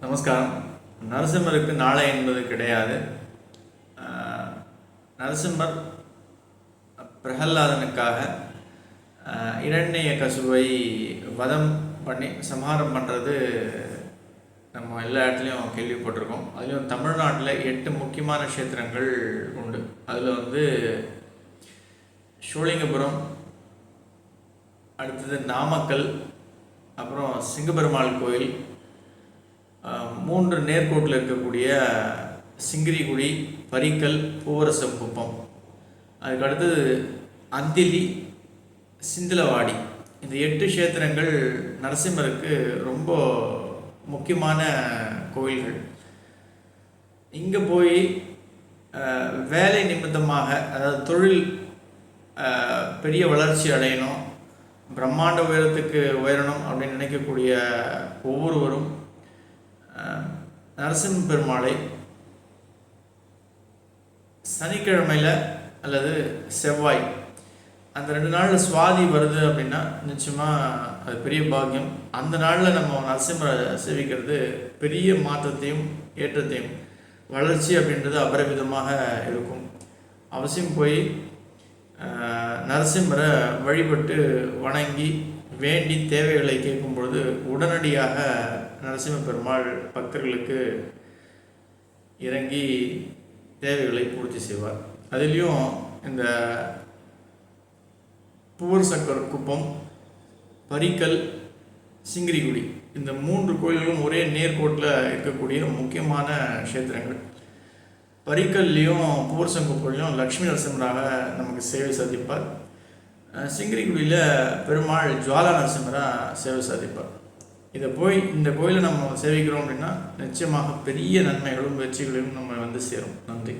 நமஸ்காரம். நரசிம்மருக்கு நாளை என்பது கிடையாது. நரசிம்மர் பிரகல்லாதனுக்காக இரண்ய கசுவை வதம் பண்ணி சம்ஹாரம் பண்ணுறது நம்ம எல்லா இடத்துலையும் கேள்விப்பட்டிருக்கோம். அதுலேயும் தமிழ்நாட்டில் 8 முக்கியமான க்ஷேத்திரங்கள் உண்டு. அதில் ஷோலிங்கபுரம், அடுத்தது நாமக்கல், அப்புறம் சிங்கபெருமாள் கோயில், 3 நேர்கோட்டில் இருக்கக்கூடிய சிங்கிரிகுடி, பரிக்கல், பூவரசக்குப்பம், அதுக்கு அடுத்தது அந்திலி, சிந்திலவாடி. இந்த 8 க்ஷேத்திரங்கள் நரசிம்மருக்கு ரொம்ப முக்கியமான கோயில்கள். இங்கே போய் வேலை நிமித்தமாக, அதாவது தொழில் பெரிய வளர்ச்சி அடையணும், பிரம்மாண்ட உயரத்துக்கு உயரணும் அப்படின்னு நினைக்கக்கூடிய ஒவ்வொருவரும் நரசிம்ம பெருமாளை சனிக்கிழமையில் அல்லது செவ்வாய், அந்த 2 நாளில் சுவாதி வருது அப்படின்னா நிச்சயமாக அது பெரிய பாக்கியம். அந்த நாளில் நம்ம நரசிம்மரை சேவிக்கிறது பெரிய மாற்றத்தையும் ஏற்றத்தையும், வளர்ச்சி அப்படின்றது அபரிமிதமாக இருக்கும். அவசியம் போய் நரசிம்மரை வழிபட்டு வணங்கி வேண்டி தேவைகளை கேட்கும் பொழுது உடனடியாக நரசிம்ம பெருமாள் பக்தர்களுக்கு இறங்கி தேவைகளை பூர்த்தி செய்வார். அதிலையும் இந்த பூவரசக்குப்பம், பரிக்கல், சிங்கிரிகுடி, இந்த 3 கோயில்களும் ஒரே நேர்கோட்டில் இருக்கக்கூடிய முக்கியமான க்ஷேத்திரங்கள். பரிக்கல்லையும் பூவரசக்குப்பம்லையும் லக்ஷ்மி நரசிம்மராக நமக்கு சேவை சாதிப்பார். சிங்கிரிகுடியில் பெருமாள் ஜுவாலா நரசிம்மராக சேவை சாதிப்பார். இந்த கோயிலை நம்ம சேவிக்கிறோம் அப்படின்னா நிச்சயமாக பெரிய நன்மைகளும் வெற்றிகளையும் நம்ம சேரும். நன்றி.